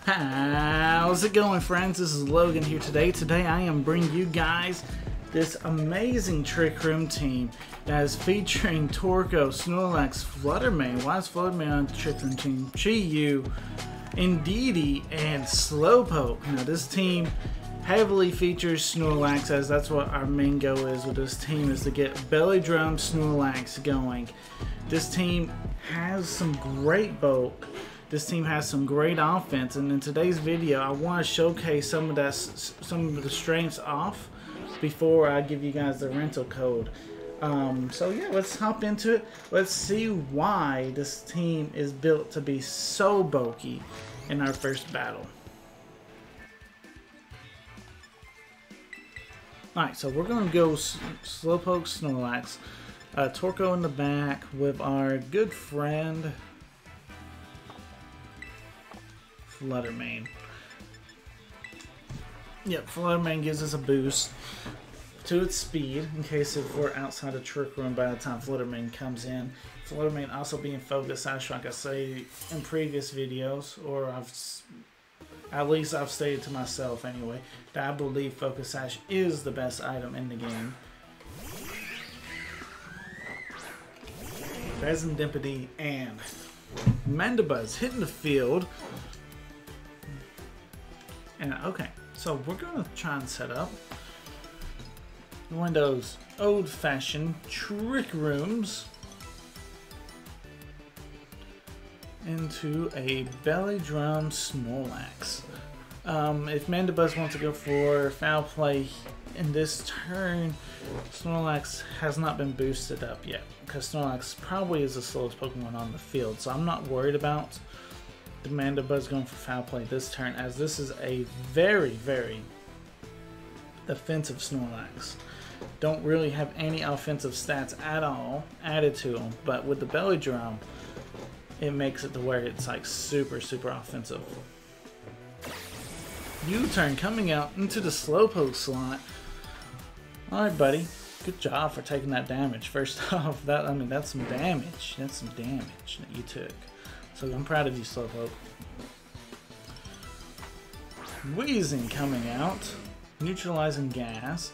How's it going, friends? This is Logan here today. Today I am bringing you guys this amazing Trick Room team that is featuring Torkoal, Snorlax, Fluttermane. Why is Fluttermane on the Trick Room team? Chi-Yu, Indeedee, and Slowpoke. Now this team heavily features Snorlax, as that's what our main goal is with this team, is to get Belly Drum Snorlax going. This team has some great bulk. This team has some great offense, and in today's video I want to showcase some of the strengths off before I give you guys the rental code. So yeah, let's hop into it. Let's see why this team is built to be so bulky in our first battle. Alright, so we're going to go Slowpoke, Snorlax, Torkoal in the back with our good friend Fluttermane. Yep, Fluttermane gives us a boost to its speed in case if we're outside of Trick Room by the time Fluttermane comes in. Fluttermane also being Focus Sash, like I say in previous videos, or at least I've stated to myself anyway, that I believe Focus Sash is the best item in the game. Pheasantipede and Mandibuzz hitting the field. And okay, so we're going to try and set up one of those old-fashioned Trick Rooms into a Belly Drum Snorlax. If Mandibuzz wants to go for foul play in this turn, Snorlax has not been boosted up yet, because Snorlax probably is the slowest Pokemon on the field, so I'm not worried about the Mandibuzz going for foul play this turn, as this is a very, very defensive Snorlax. Don't really have any offensive stats at all added to him, but with the Belly Drum, it makes it to where it's like super, super offensive. U-turn coming out into the Slowpoke slot. Alright, buddy. Good job for taking that damage. First off, that's some damage. That's some damage that you took. So I'm proud of you, Slowpoke. Wheezing coming out. Neutralizing gas.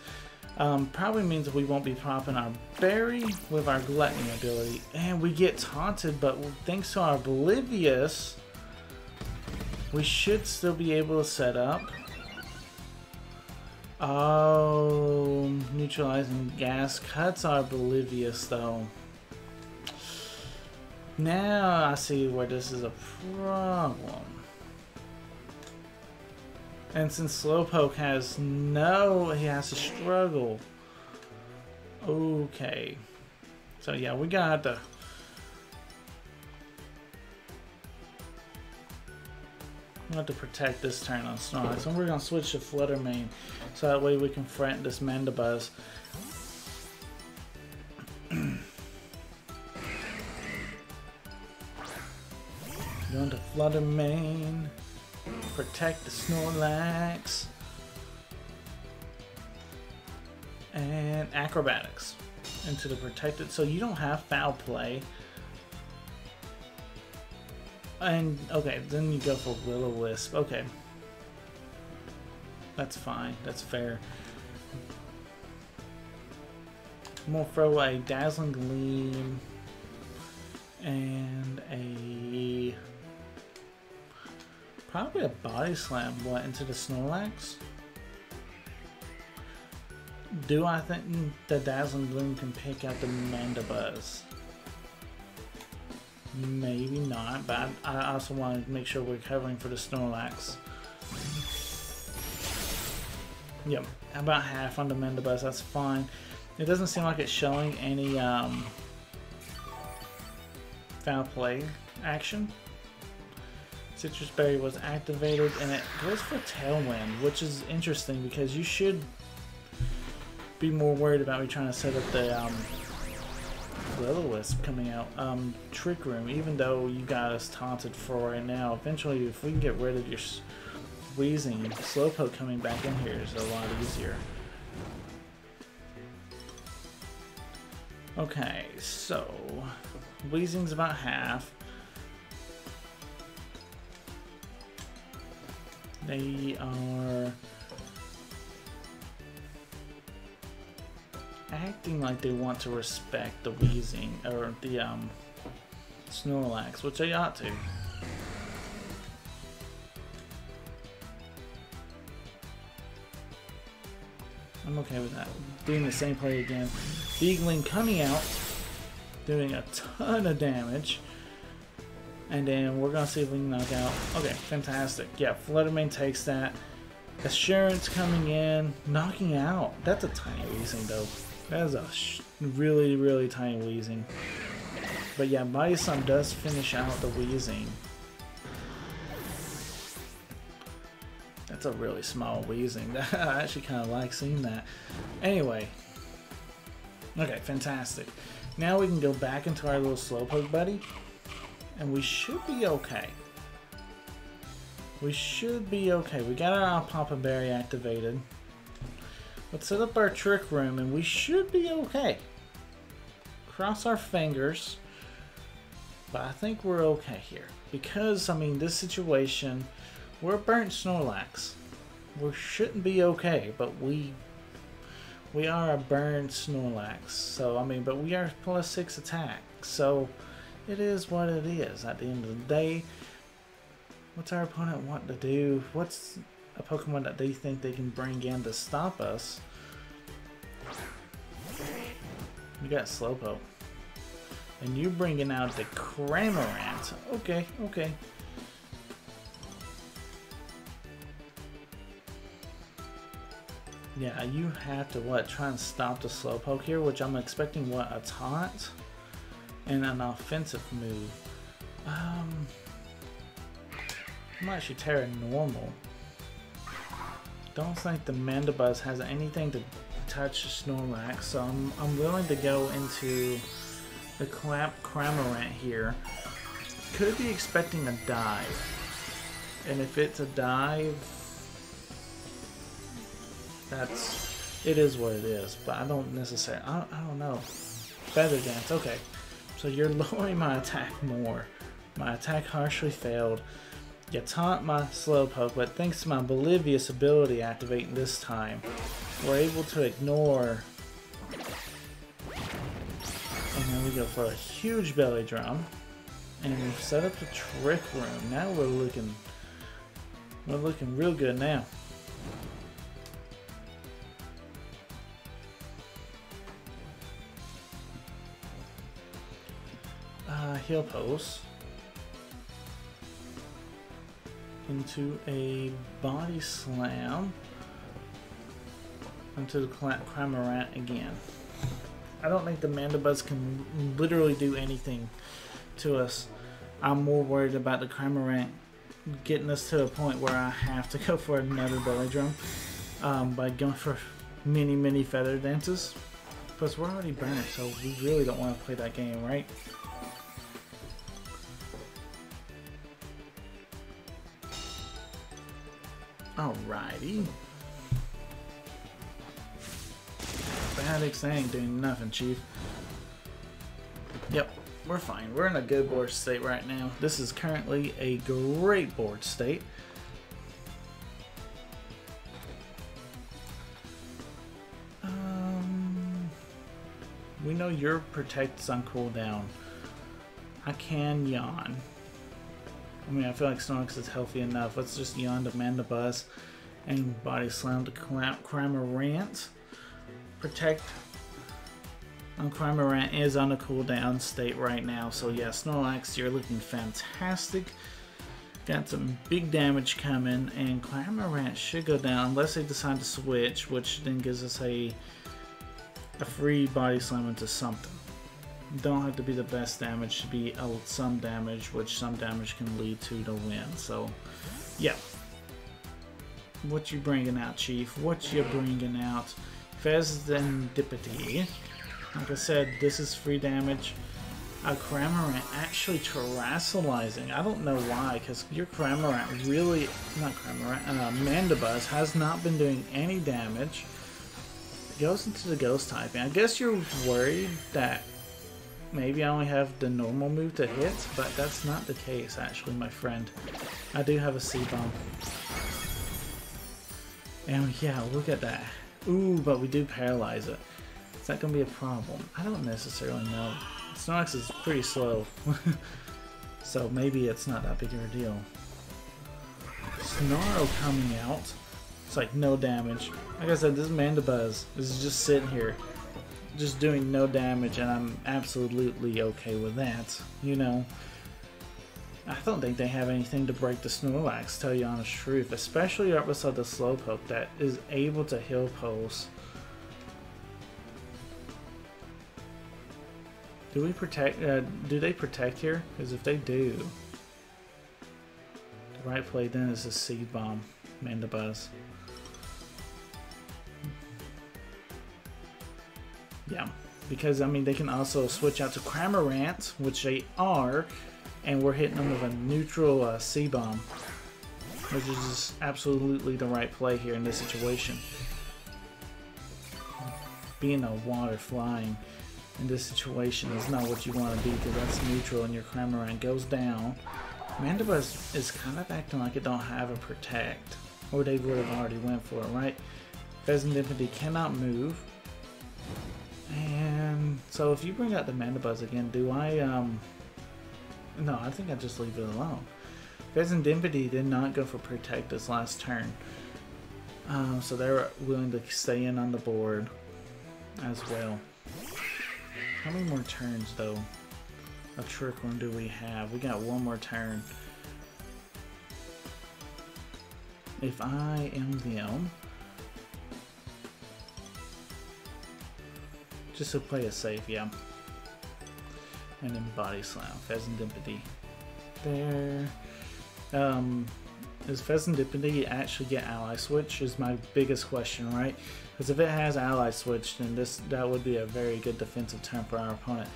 Probably means that we won't be popping our berry with our gluttony ability, and we get taunted, but thanks to our oblivious, we should still be able to set up. Oh, neutralizing gas cuts our oblivious though. Now I see where this is a problem. And since Slowpoke has he has to struggle. Okay. So yeah, we got to protect this turn on Snorlax. And we're going to switch to Fluttermane, so that way we can threaten this Mandibuzz. Going to Fluttermane. Protect the Snorlax. And Acrobatics into the protected, so you don't have foul play. And okay, then you go for Will-O-Wisp. Okay, that's fine, that's fair. I'm gonna throw a Dazzling Gleam and probably a Body Slam into the Snorlax. Do I think the Dazzling Gleam can pick out the Mandibuzz? Maybe not, but I also want to make sure we're covering for the Snorlax. Yep, about half on the Mandibuzz, that's fine. It doesn't seem like it's showing any foul play action. Citrus Berry was activated, and it goes for Tailwind, which is interesting because you should be more worried about me trying to set up the Will-O-Wisp coming out. Trick Room, even though you got us taunted for right now, eventually if we can get rid of your Wheezing, Slowpoke coming back in here is a lot easier. Okay, so Wheezing's about half. They are acting like they want to respect the wheezing, or the Snorlax, which they ought to. I'm okay with that. Doing the same play again. Beagling coming out, doing a ton of damage. And then we're going to see if we can knock out. Okay, fantastic. Yeah, Fluttermane takes that. Assurance coming in, knocking out. That's a tiny wheezing though. That is a really, really tiny wheezing. But yeah, Body Slam does finish out the wheezing. That's a really small wheezing. I actually kind of like seeing that. Anyway. Okay, fantastic. Now we can go back into our little Slowpoke buddy. And we should be okay. We should be okay. We got our Papa Berry activated. Let's set up our Trick Room and we should be okay. Cross our fingers. But I think we're okay here. Because, I mean, this situation, we're a burnt Snorlax. We shouldn't be okay, but we are a burnt Snorlax. So, I mean, but we are +6 attack. So, it is what it is. At the end of the day, what's our opponent want to do? What's a Pokemon that they think they can bring in to stop us? You got Slowpoke. And you bringing out the Cramorant. Okay, okay. Yeah, you have to, what, try and stop the Slowpoke here, which I'm expecting, what, a taunt? And an offensive move. I'm actually Terra Normal. Don't think the Mandibuzz has anything to touch Snorlax, so I'm willing to go into the Cramorant here. Could be expecting a dive. And if it's a dive, it is what it is. But I don't necessarily, I don't know. Feather Dance, okay. So you're lowering my attack more. My attack harshly failed. You taunt my Slowpoke, but thanks to my Bolivius ability activating this time, we're able to ignore. And then we go for a huge belly drum. And we've set up the Trick Room. Now we're looking real good now. Heal Pose into a Body Slam into the Cramorant again. I don't think the Mandibuzz can literally do anything to us. I'm more worried about the Cramorant getting us to a point where I have to go for another belly drum by going for many feather dances. Plus we're already burnt, so we really don't want to play that game, right? Alrighty. Badix ain't doing nothing, Chief. Yep, we're fine. We're in a good board state right now. This is currently a great board state. We know your Protect is on cooldown. I can yawn. I mean, I feel like Snorlax is healthy enough. Let's just yawn to Mandibuzz and Body Slam to Cramorant. Protect on Cramorant is on a cooldown state right now. So yeah, Snorlax, you're looking fantastic. Got some big damage coming, and Cramorant should go down unless they decide to switch, which then gives us a free Body Slam into something. Don't have to be the best damage, to be some damage, which some damage can lead to win. So, yeah. What you bringing out, Chief? What you bringing out? Fezendipity. Like I said, this is free damage. Cramorant actually terrassalizing. I don't know why, because your Cramorant really, not Cramorant, Mandibuzz has not been doing any damage. Goes into the ghost typing. I guess you're worried that maybe I only have the normal move to hit, but that's not the case actually, my friend. I do have a C-Bomb. And yeah, look at that. Ooh, but we do paralyze it. Is that going to be a problem? I don't necessarily know. Snorlax is pretty slow. So maybe it's not that big of a deal. Snarl coming out. It's like no damage. Like I said, this Mandibuzz is just sitting here, just doing no damage, and I'm absolutely okay with that. You know, I don't think they have anything to break the Snorlax, to tell you honest truth. Especially right beside the Slowpoke that is able to heal pulse. Do we protect? Do they protect here? Because if they do, the right play then is a Seed Bomb, Mandibuzz. Yeah, because I mean they can also switch out to Cramorant, which they are, and we're hitting them with a neutral C-Bomb, which is just absolutely the right play here in this situation. Being a water flying in this situation is not what you want to be, because that's neutral and your Cramorant goes down. Mandibuzz is kind of acting like it don't have a protect, or they would have already went for it, right? Pheasantipede cannot move. And so if you bring out the Mandibuzz again, do I, no, I think I just leave it alone. Pheasantipede did not go for protect this last turn. So they're willing to stay in on the board as well. How many more turns though? A Trick Room do we have? We got one more turn. If I am them, just to play it safe, yeah. And then Body Slam, Pheasantipede. There. Does Pheasantipede actually get Ally Switch is my biggest question, right? Because if it has Ally Switch, then that would be a very good defensive turn for our opponent.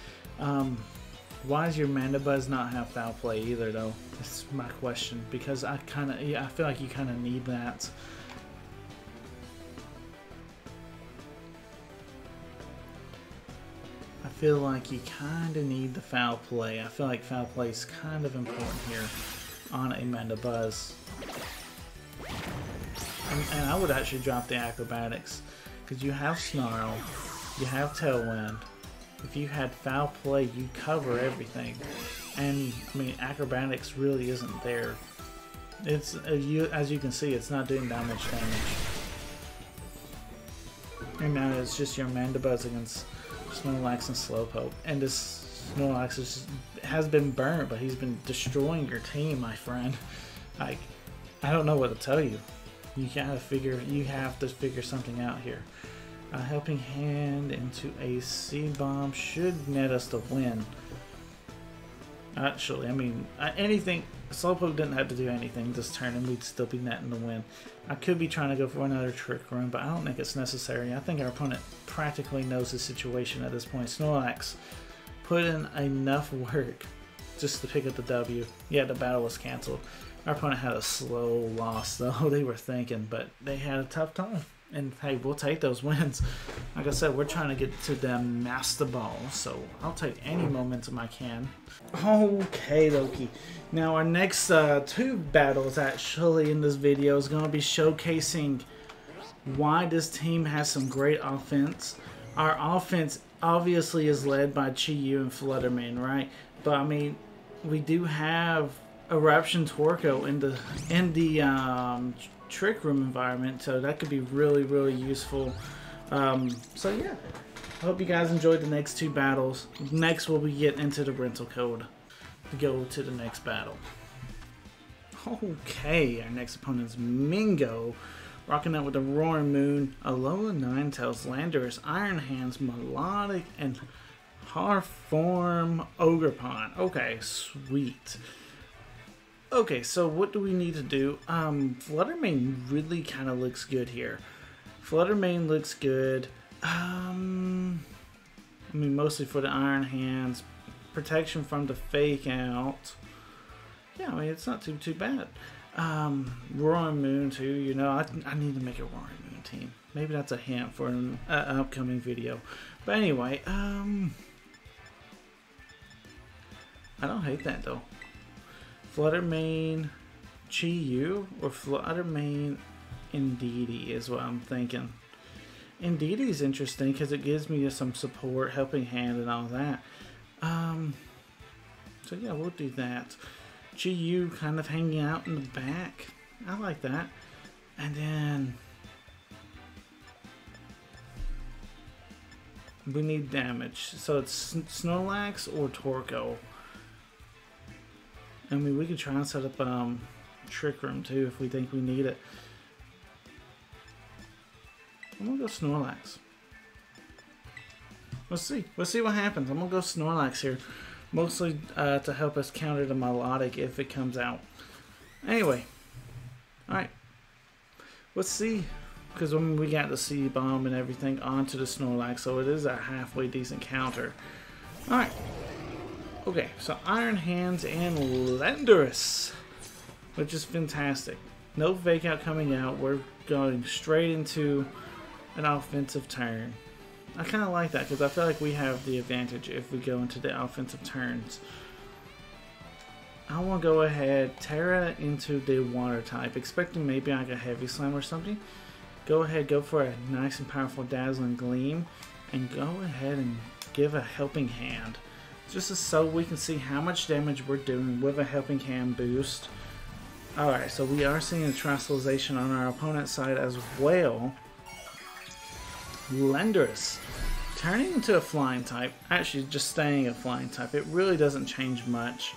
Why does your Mandibuzz not have Foul Play either, though? That's my question. Because I feel like you kind of need that. I feel like you kind of need the Foul Play. I feel like Foul Play is kind of important here on a Mandibuzz. And I would actually drop the Acrobatics, because you have Snarl, you have Tailwind. If you had Foul Play, you cover everything. And I mean, Acrobatics really isn't there. It's as you can see, it's not doing that much damage. And now it's just your Mandibuzz against Snorlax and Slowpoke. And this Snorlax has been burnt, but he's been destroying your team, my friend. Like, I don't know what to tell you. You have to figure something out here. A Helping Hand into a C-Bomb should net us the win. Actually, I mean, anything, Slowpoke didn't have to do anything this turn and we'd still be netting the win. I could be trying to go for another Trick Room, but I don't think it's necessary. I think our opponent practically knows the situation at this point. Snorlax put in enough work just to pick up the W. Yeah, the battle was canceled. Our opponent had a slow loss, though. They were thinking, but they had a tough time. And hey, we'll take those wins. Like I said, we're trying to get to the MasterBall, so I'll take any momentum I can. Okay, Loki. Now our next two battles actually in this video is going to be showcasing why this team has some great offense. Our offense obviously is led by Chi-Yu and Fluttermane, right? But I mean, we do have Eruption Torkoal in the Trick Room environment, so that could be really, really useful. So yeah, I hope you guys enjoyed the next two battles. Next we'll be getting into the rental code to go to the next battle. Okay, our next opponent's Mingo, rocking out with the Roaring Moon, Alola Ninetales, Landorus, Iron Hands, Melodic, and Harform Ogerpon. Okay, sweet. Okay, so what do we need to do? Fluttermane really kind of looks good here. Fluttermane looks good. I mean, mostly for the Iron Hands. Protection from the Fake Out. Yeah, I mean, it's not too bad. Roaring Moon, too. You know, I need to make a Roaring Moon team. Maybe that's a hint for an upcoming video. But anyway, I don't hate that, though. Fluttermane, Chi-Yu, or Fluttermane Indeedee is what I'm thinking. Indeedee is interesting because it gives me some support, helping hand, and all that. So yeah, we'll do that. GU kind of hanging out in the back. I like that. And then we need damage. So it's Snorlax or Torkoal. I mean, we could try and set up Trick Room too if we think we need it. I'm gonna go Snorlax. Let's see. Let's see what happens. I'm gonna go Snorlax here. Mostly to help us counter the Melodic if it comes out. Anyway. Alright. Let's see. Because when we got the C-Bomb and everything onto the Snorlax, so it is a halfway decent counter. Alright. Okay, so Iron Hands and Landorus. Which is fantastic. No fake out coming out. We're going straight into an offensive turn. I kind of like that because I feel like we have the advantage if we go into the offensive turns. I want to go ahead, Terra into the water type, expecting maybe like a heavy slam or something. Go ahead, go for a nice and powerful Dazzling Gleam, and go ahead and give a helping hand. Just so we can see how much damage we're doing with a helping hand boost. Alright, so we are seeing a Terastallization on our opponent's side as well. Landorus turning into a flying type, actually just staying a flying type. It really doesn't change much.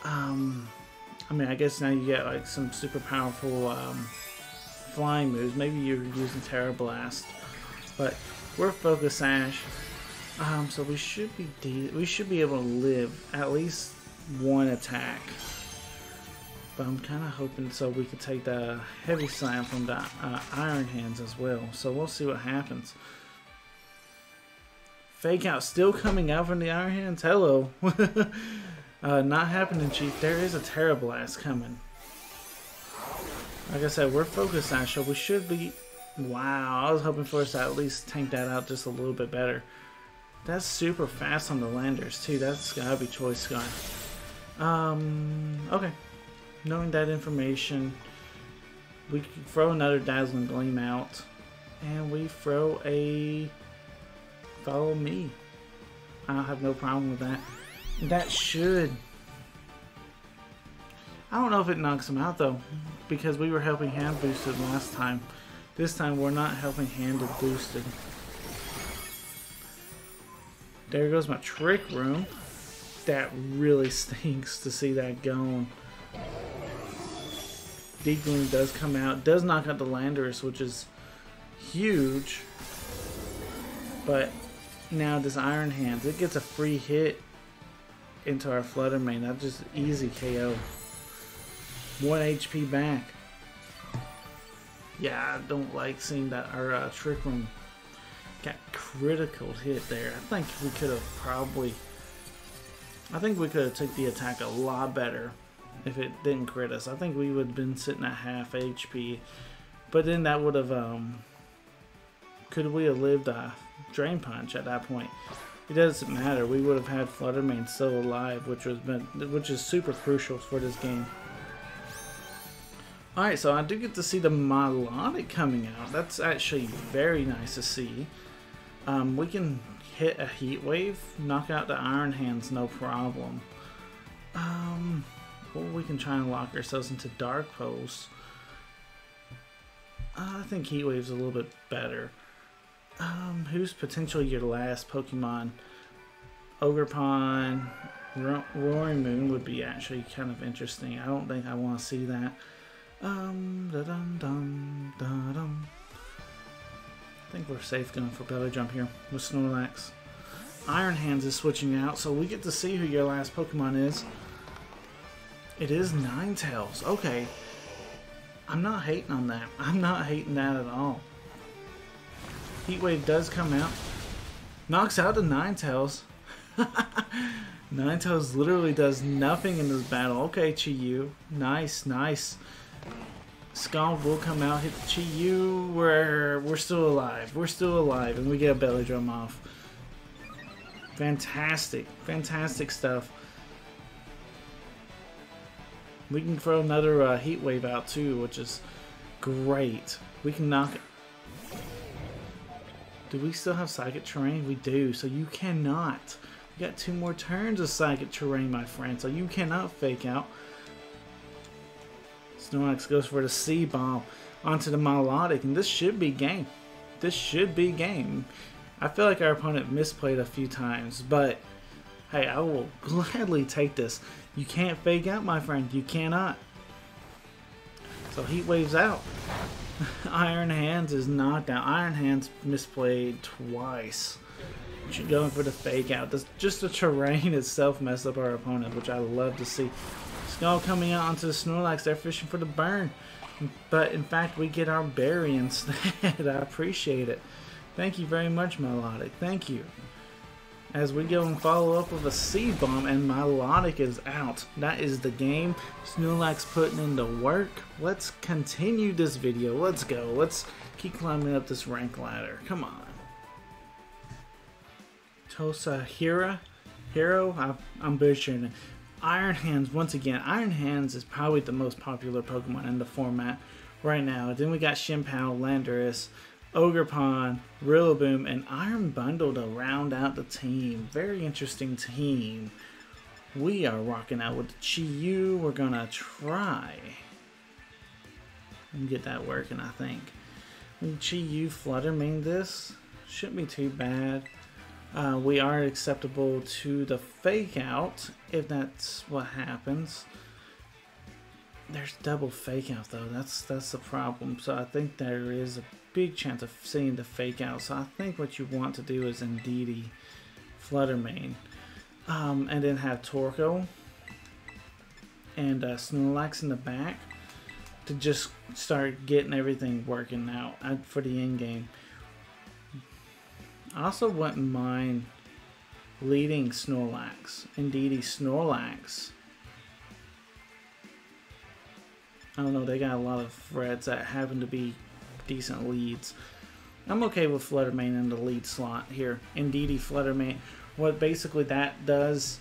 I mean, I guess now you get like some super powerful flying moves. Maybe you're using Terra Blast, but we're Focus Sash, so we should be able to live at least one attack. But I'm kind of hoping so we could take the Heavy Slam from the Iron Hands as well. So we'll see what happens. Fake Out still coming out from the Iron Hands. Hello. Not happening, Chief. There is a Terra Blast coming. Like I said, we're Focus Sash, so we should be... Wow, I was hoping for us to at least tank that out just a little bit better. That's super fast on the Landers, too. That's gotta be Choice Sky. Okay. Knowing that information, we can throw another Dazzling Gleam out, and we throw a Follow Me. I have no problem with that. That should... I don't know if it knocks him out though, because we were helping hand boosted last time. This time we're not helping handed boosted. There goes my Trick Room. That really stinks to see that going. Deep Gloom does come out, does knock out the Landorus, which is huge. But now this Iron Hands, it gets a free hit into our Flutter Mane. That's just easy KO. 1 HP back. Yeah, I don't like seeing that our Trick Room got critical hit there. I think we could have probably... I think we could have took the attack a lot better if it didn't crit us. I think we would have been sitting at half HP. But then that would have... could we have lived a Drain Punch at that point? It doesn't matter. We would have had Flutter Mane still alive, which is super crucial for this game. Alright, so I do get to see the Melodic coming out. That's actually very nice to see. We can hit a Heat Wave, knock out the Iron Hands, no problem. Or we can try and lock ourselves into Dark Pulse. I think Heat Wave's a little bit better. Who's potentially your last Pokemon? Ogerpon, Roaring Moon would be actually kind of interesting. I don't think I want to see that. I think we're safe going for Belly Jump here with Snorlax. Iron Hands is switching out, so we get to see who your last Pokemon is. It is Ninetales. Okay. I'm not hating on that. I'm not hating that at all. Heat Wave does come out. Knocks out the Ninetales. Ninetales literally does nothing in this battle. Okay, Chi-Yu. Nice, nice. Scald will come out, hit the Chi-Yu. We're still alive. We're still alive, and we get a Belly Drum off. Fantastic. Fantastic stuff. We can throw another Heat Wave out too, which is great. We can knock it. Do we still have Psychic Terrain? We do, so you cannot. You got 2 more turns of Psychic Terrain, my friend, so you cannot fake out. Snorlax goes for the C-Bomb onto the Melodic, and this should be game. This should be game. I feel like our opponent misplayed a few times, but hey, I will gladly take this. You can't fake out, my friend. You cannot. So Heat Wave's out. Iron Hands is knocked out. Iron Hands misplayed twice. She's going for the fake out. Just the terrain itself messed up our opponent, which I love to see. Skull coming out onto the Snorlax. They're fishing for the burn. But in fact, we get our berry instead. I appreciate it. Thank you very much, Melodic. Thank you. As we go and follow up with a C-Bomb, and Melodic is out. That is the game. Snorlax putting in the work. Let's continue this video. Let's go. Let's keep climbing up this rank ladder. Come on. Tosahira? Hero? I'm butchering it. Iron Hands, once again. Iron Hands is probably the most popular Pokemon in the format right now. Then we got Shimpao, Landorus, Ogerpon, Rillaboom, and Iron Bundle to round out the team. Very interesting team. We are rocking out with Chi-Yu. We're gonna try and get that working, I think. Chi-Yu Flutter Mane this. Shouldn't be too bad. We are acceptable to the fake out if that's what happens. There's double fake out though. That's the problem. So I think there is a big chance of seeing the fake out. So I think what you want to do is Indeedee Flutter Mane, and then have Torkoal and Snorlax in the back to just start getting everything working out for the end game. I also wouldn't mind leading Snorlax, Indeedee Snorlax. I don't know, they got a lot of threads that happen to be decent leads. I'm okay with Flutter Mane in the lead slot here. Indeedee Flutter Mane. What basically that does,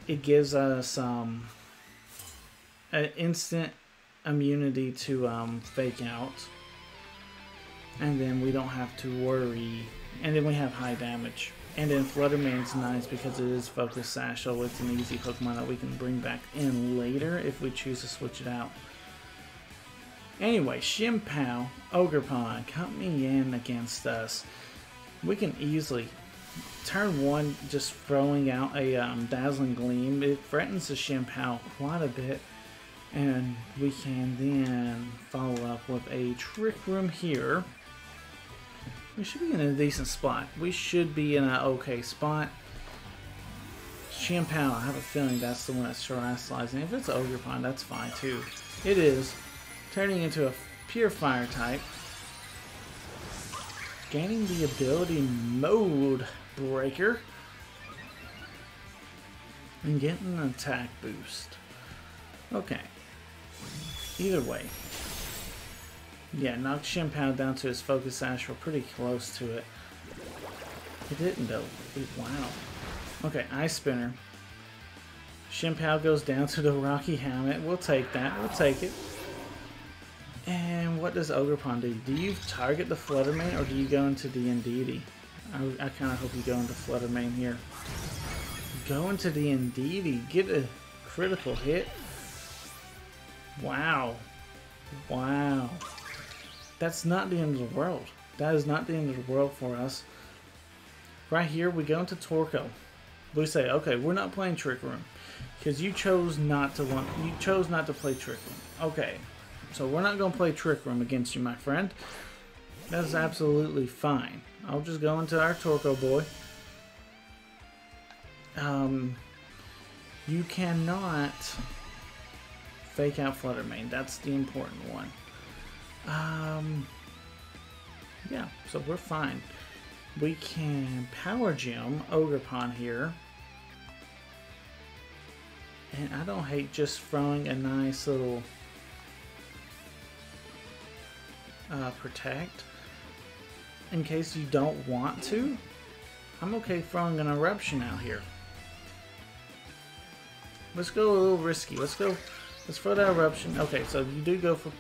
it gives us an instant immunity to fake out. And then we don't have to worry. And then we have high damage. And then Flutter Mane's nice because it is Focus Sash, so it's an easy Pokemon that we can bring back in later if we choose to switch it out. Anyway, Shimpao, Ogerpon coming in against us. We can easily, turn 1, just throwing out a Dazzling Gleam. It threatens the Shimpao quite a bit. And we can then follow up with a Trick Room here. We should be in a decent spot. We should be in an okay spot. Shimpao, I have a feeling that's the one that's terrestrializing. If it's Ogerpon, that's fine too. It is. Turning into a pure fire type. Gaining the ability Mode Breaker. And getting an attack boost. Okay. Either way. Yeah, knocked Shimpao down to his Focus Sash. We're pretty close to it. It didn't though. Wow. Okay, Ice Spinner. Shimpao goes down to the Rocky Helmet. We'll take that. We'll take it. And what does Ogerpon do? Do you target the Flutter Mane or do you go into the Indeedee? I kind of hope you go into Flutter Mane here. Go into the Indeedee. Get a critical hit. Wow. Wow. That's not the end of the world. That is not the end of the world for us. Right here, we go into Torkoal. We say, okay, we're not playing Trick Room because you chose not to play Trick Room. Okay, so we're not going to play Trick Room against you, my friend. That's absolutely fine. I'll just go into our Torkoal boy. You cannot fake out Flutter Mane. That's the important one. Yeah, so we're fine. We can Power Gem Ogerpon here. And I don't hate just throwing a nice little Protect. In case you don't want to, I'm okay throwing an Eruption out here. Let's go a little risky. Let's Let's throw that eruption. Okay, so you do go for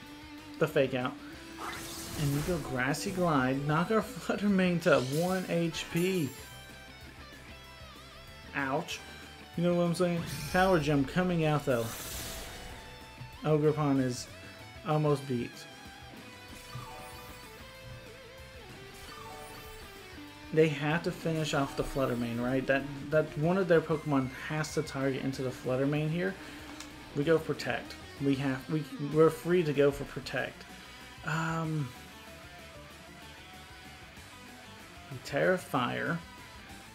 the fake out. And you go Grassy Glide. Knock our Flutter Mane to 1 HP. Ouch. You know what I'm saying? Power Gem coming out though. Ogerpon is almost beat. They have to finish off the Flutter Mane, right? That one of their Pokemon has to target into the Flutter Mane here. We go Protect. We're free to go for Protect. We Terra Fire.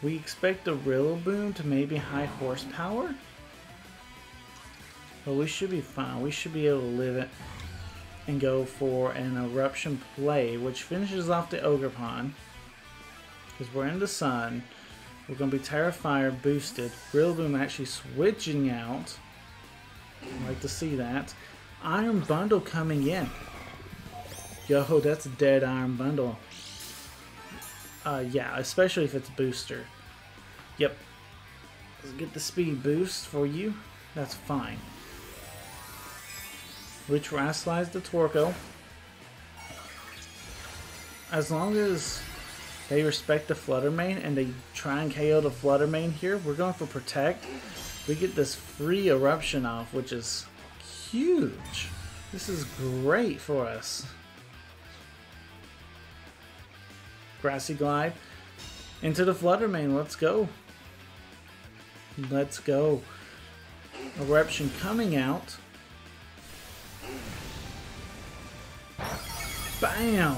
We expect the Rillaboom to maybe high horsepower. But we should be fine. We should be able to live it and go for an Eruption play, which finishes off the Ogerpon. Because we're in the sun. We're going to be Terra Fire boosted. Rillaboom actually switching out. I'd like to see that. Iron Bundle coming in. Yo, that's a dead Iron Bundle. Yeah, especially if it's booster. Yep. Let's get the speed boost for you. That's fine. We Terrasilize the Torkoal. As long as they respect the Flutter Mane and they try and KO the Flutter Mane here, we're going for Protect. We get this free Eruption off, which is huge. This is great for us. Grassy Glide into the Flutter Mane. Let's go. Let's go. Eruption coming out. Bam!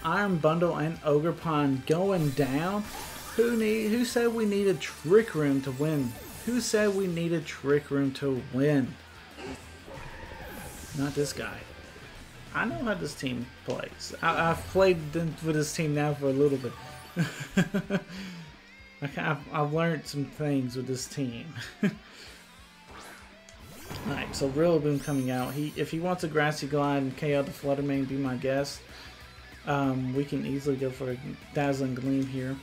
Iron Bundle and Ogerpon going down. Who said we needed Trick Room to win? Who said we needed Trick Room to win? Not this guy. I know how this team plays. I've played with this team now for a little bit. I've learned some things with this team. Alright, so Rillaboom coming out. If he wants a Grassy Glide and KO the Flutter Mane, be my guest. We can easily go for a Dazzling Gleam here.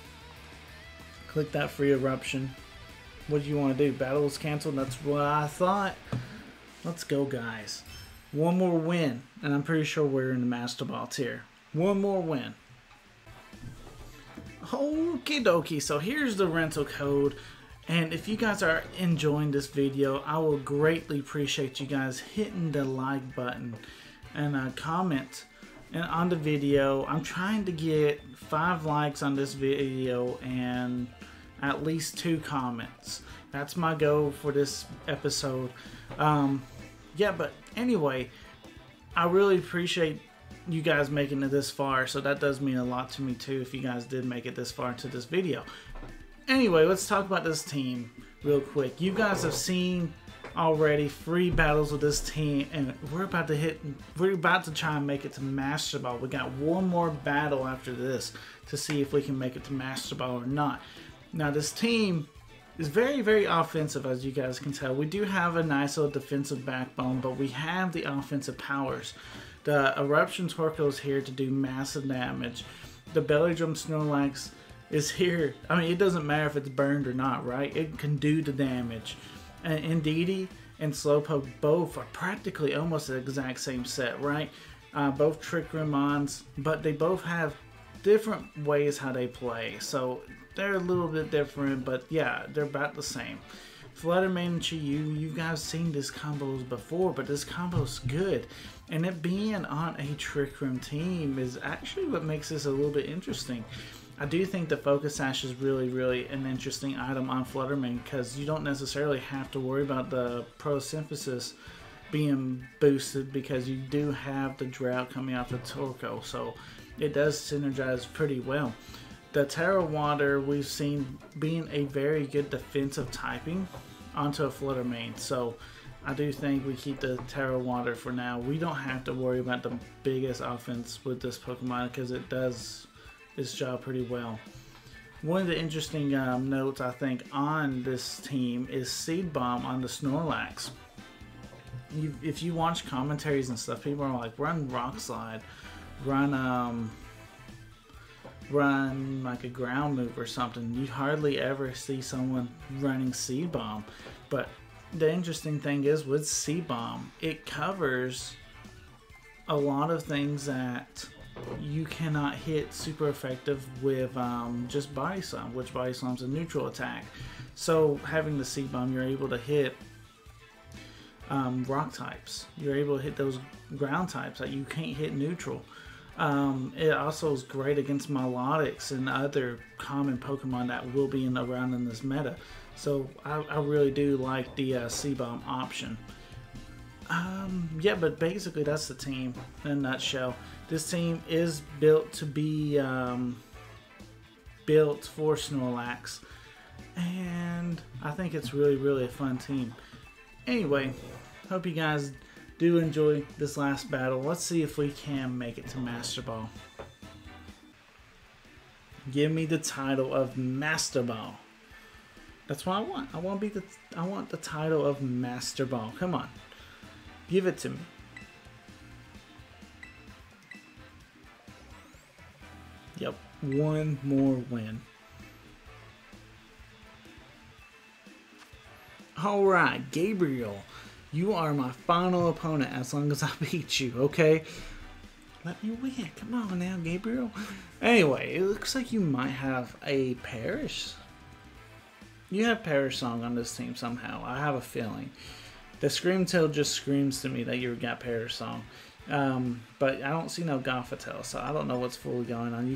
Click that free Eruption. What do you want to do? Battle is canceled? That's what I thought. Let's go, guys. One more win, and I'm pretty sure we're in the MasterBall tier. One more win. Okie dokie, so here's the rental code. And if you guys are enjoying this video, I will greatly appreciate you guys hitting the like button and comment and on the video. I'm trying to get 5 likes on this video and at least 2 comments. That's my goal for this episode. Yeah, but anyway, I really appreciate you guys making it this far, so that does mean a lot to me too if you guys did make it this far into this video. Anyway, let's talk about this team real quick. You guys have seen already 3 battles with this team, and we're about to try and make it to Master Ball. We got one more battle after this to see if we can make it to Master Ball or not. Now this team is very, very offensive, as you guys can tell. We do have a nice little defensive backbone, but we have the offensive powers. The Eruption Torkoal is here to do massive damage. The Belly Drum Snorlax is here. I mean, it doesn't matter if it's burned or not, right? It can do the damage. And Indeedee and Slowpoke both are practically almost the exact same set, right? Both Trick Room mons, but they both have different ways how they play. So they're a little bit different, but yeah, they're about the same. Flutter Mane and Chi-Yu, you guys seen this combos before, but this combo's good. And it being on a Trick Room team is actually what makes this a little bit interesting. I do think the Focus Sash is really, really an interesting item on Flutter Mane because you don't necessarily have to worry about the Photosynthesis being boosted because you do have the Drought coming out the Torkoal, so it does synergize pretty well. The Terra Water we've seen being a very good defensive typing onto a Flutter Mane, so I do think we keep the Terra Water for now. We don't have to worry about the biggest offense with this Pokemon because it does its job pretty well. One of the interesting notes I think on this team is Seed Bomb on the Snorlax. If you watch commentaries and stuff, people are like, run Rock Slide, run like a ground move or something. You hardly ever see someone running Seed Bomb, but the interesting thing is with C-Bomb, it covers a lot of things that you cannot hit super effective with just Body Slam, which Body Slam's a neutral attack. So having the C-Bomb, you're able to hit rock types. You're able to hit those ground types that you can't hit neutral. It also is great against Melodics and other common Pokemon that will be around in this meta. So I really do like the C-Bomb option. Yeah, but basically that's the team in a nutshell. This team is built to be built for Snorlax, and I think it's really a fun team. Anyway, hope you guys do enjoy this last battle. Let's see if we can make it to Master Ball. Give me the title of Master Ball. That's what I want. I want the title of Master Ball. Come on. Give it to me. Yep, one more win. Alright, Gabriel. You are my final opponent as long as I beat you, okay? Let me win. Come on now, Gabriel. Anyway, it looks like you might have a Perish. You have Perish Song on this team somehow. I have a feeling. The Screamtail just screams to me that you got Perish Song. But I don't see no Gothitelle, so I don't know what's fully going on. You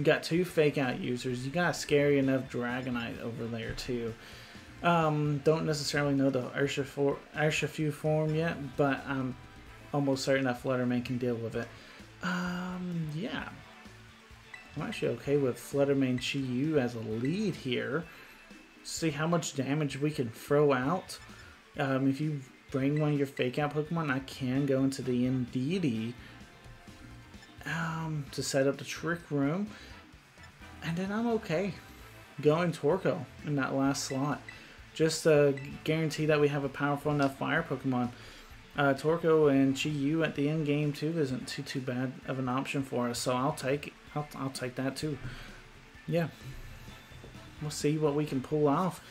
got two Fake Out users. You got a scary enough Dragonite over there too. Don't necessarily know the Urshifu form yet, but I'm almost certain that Fluttermane can deal with it. Yeah. I'm actually okay with Fluttermane Chi-Yu as a lead here. See how much damage we can throw out. If you bring one of your Fake Out Pokemon, I can go into the Indeedee to set up the Trick Room. And then I'm okay going Torkoal in that last slot. Just to guarantee that we have a powerful enough fire Pokemon. Torkoal and Chi-Yu at the end game too isn't too bad of an option for us, so I'll take it. I'll take that too. Yeah, we'll see what we can pull off.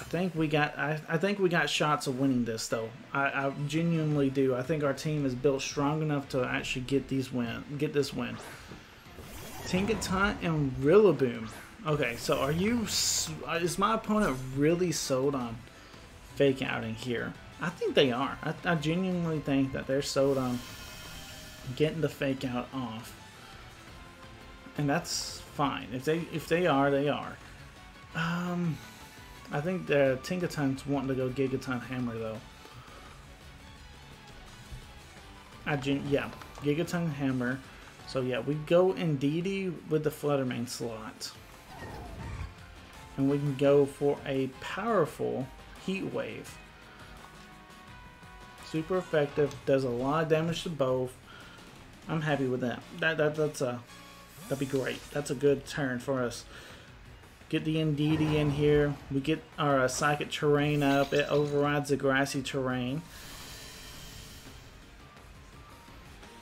I think we got shots of winning this though. I genuinely do. I think our team is built strong enough to actually get this win. Tinkaton and Rillaboom. Okay, so is my opponent really sold on Fake Outing here? I think they are. I genuinely think that they're sold on getting the Fake Out off. And that's fine. If they are, they are. I think the Tinkaton's wanting to go Gigaton Hammer though. Yeah, Gigaton Hammer. So yeah, we go Indeedee with the Fluttermane slot. And we can go for a powerful Heat Wave. Super effective, does a lot of damage to both. I'm happy with that. That'd be great. That's a good turn for us. Get the Indeedee in here. We get our Psychic Terrain up. It overrides the Grassy Terrain.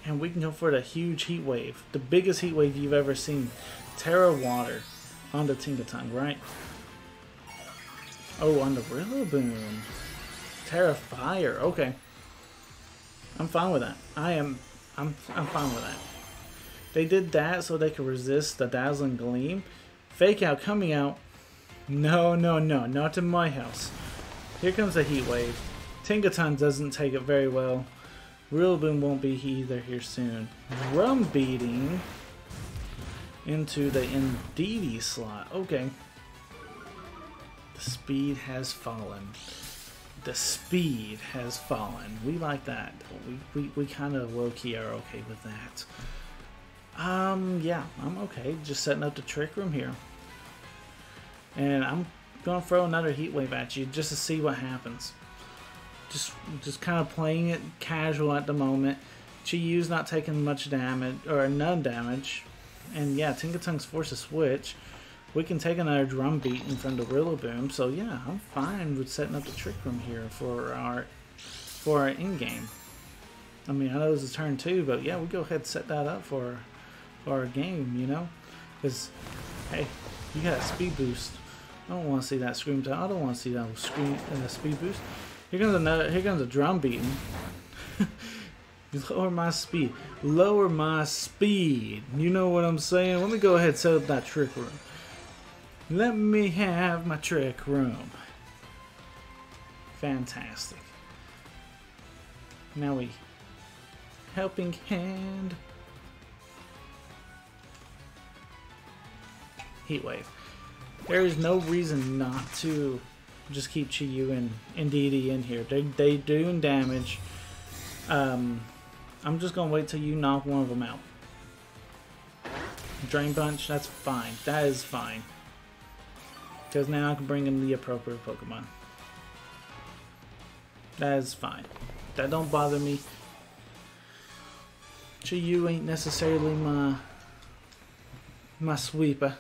And we can go for the huge Heat Wave. The biggest Heat Wave you've ever seen. Terra Water on the Tinkaton, right? Oh, on the Rillaboom. Terra Fire. Okay. I'm fine with that. I'm fine with that. They did that so they could resist the Dazzling Gleam. Fake Out coming out. No, not in my house. Here comes the Heat Wave. Tinkaton doesn't take it very well. Rillaboom won't be either here soon. Drum Beating into the Indeedee slot. Okay. The speed has fallen. The speed has fallen. We like that. We kind of low-key are okay with that. Yeah, I'm okay. Just setting up the Trick Room here. And I'm going to throw another Heat Wave at you just to see what happens. Just kind of playing it casual at the moment. Chi-Yu's not taking much damage, or none damage. And yeah, Tinkaton's forced to switch. We can take another Drum Beat in front of Rillaboom. So yeah, I'm fine with setting up the Trick Room here for our in-game. I mean, I know this is turn 2, but yeah, we go ahead and set that up for our game, you know? Because, hey, you got a speed boost. I don't want to see that scream time. I don't want to see that scream speed boost. Here comes another. Here comes a drum beating. Lower my speed. Lower my speed. You know what I'm saying? Let me go ahead and set up that trick room. Let me have my trick room. Fantastic. Now we helping hand. Heat wave. There is no reason not to just keep Chi-Yu and Indeedee in here. They doing damage. I'm just gonna wait till you knock one of them out. Drain Punch, that's fine. That is fine. Because now I can bring in the appropriate Pokemon. That is fine. That don't bother me. Chi-Yu ain't necessarily my sweeper.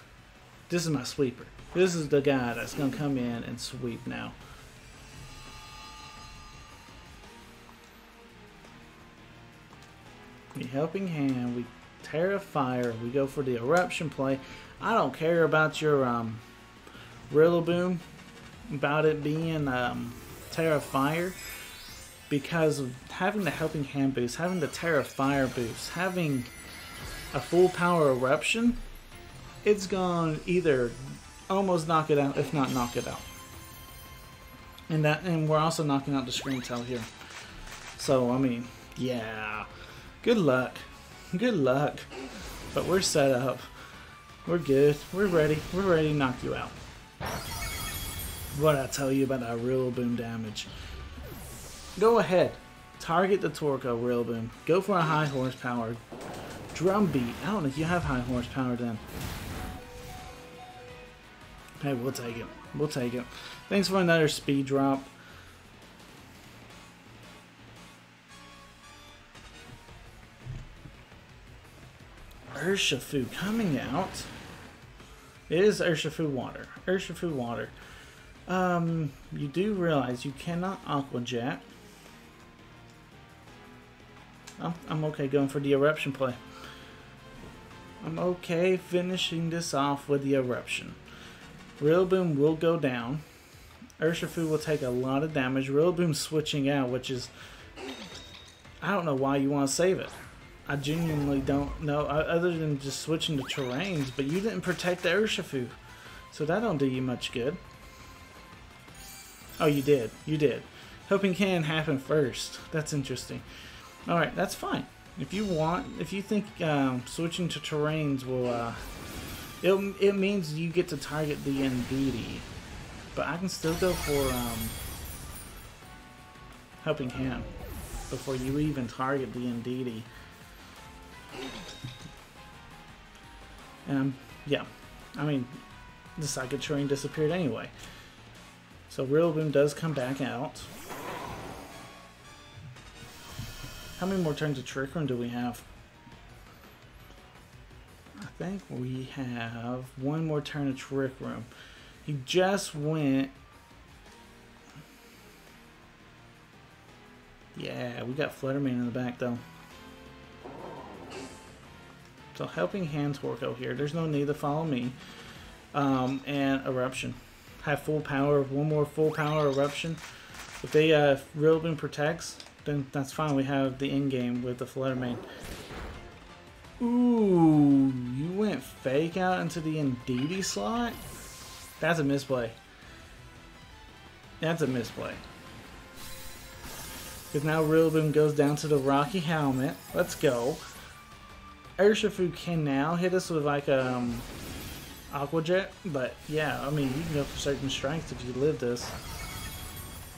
This is my sweeper. This is the guy that's gonna come in and sweep now. We helping hand, we Terra Fire, we go for the eruption play. I don't care about your Rillaboom, about it being Terra Fire, because of having the helping hand boost, having the Terra Fire boost, having a full power eruption, it's gonna either almost knock it out, if not knock it out. And we're also knocking out the Scream Tail here. So I mean, yeah. Good luck. Good luck. But we're set up. We're good. We're ready. We're ready to knock you out. What I tell you about that Rillaboom damage. Go ahead. Target the Torkoal Rillaboom. Go for a high horsepower. Drum beat. I don't know if you have high horsepower then. Hey, we'll take it. We'll take it. Thanks for another speed drop. Urshifu coming out. It is Urshifu water. Urshifu water. You do realize you cannot Aqua Jet. I'm okay going for the eruption play. I'm okay finishing this off with the eruption. Rillaboom will go down. Urshifu will take a lot of damage. Rillaboom switching out, which is... I don't know why you want to save it. I genuinely don't know, other than just switching to terrains, but you didn't protect the Urshifu. So that don't do you much good. Oh, you did. You did. Hoping can happen first. That's interesting. Alright, that's fine. If you want, if you think switching to terrains will, it means you get to target the Indeedee. But I can still go for Helping Hand before you even target the Indeedee. Yeah, I mean, the Psychic Terrain disappeared anyway. So Rillaboom does come back out. How many more turns of Trick Room do we have? I think we have one more turn of Trick Room. He just went... Yeah, we got Fluttermane in the back though. So Helping Hand Torkoal here. There's no need to follow me. And Eruption. Have full power. One more full power Eruption. If they Rillaboom protects, then that's fine. We have the end game with the Fluttermane. Ooh, you went Fake Out into the Indeedee slot? That's a misplay. That's a misplay. Because now Rillaboom goes down to the Rocky Helmet. Let's go. Urshifu can now hit us with like Aqua Jet, but yeah, I mean you can go for certain strengths if you live this.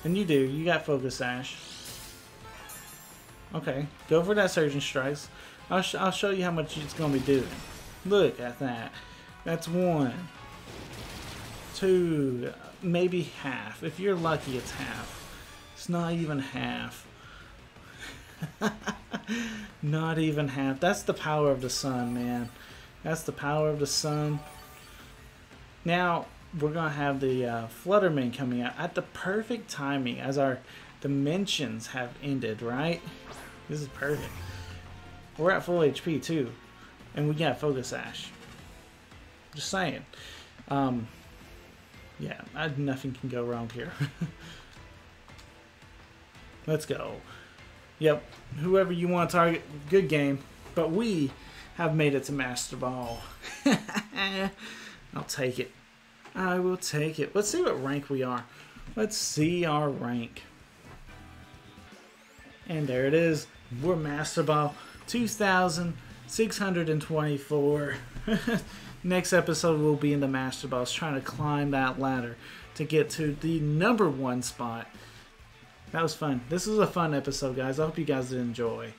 And you do, you got Focus Sash. Okay, go for that Surging Strikes. I'll show you how much it's going to be doing. Look at that. That's 1, 2, maybe half. If you're lucky, it's half. It's not even half. Not even half. That's the power of the sun, man. That's the power of the sun. Now, we're going to have the Fluttermane coming out at the perfect timing as our dimensions have ended, right? This is perfect. We're at full HP, too. And we got Focus Sash. Just saying. Yeah, nothing can go wrong here. Let's go. Yep, whoever you want to target, good game. But we have made it to Master Ball. I'll take it. I will take it. Let's see what rank we are. Let's see our rank. And there it is. We're Master Ball 2,624. Next episode will be in the Master Balls, trying to climb that ladder to get to the #1 spot. That was fun. This was a fun episode, guys. I hope you guys did enjoy.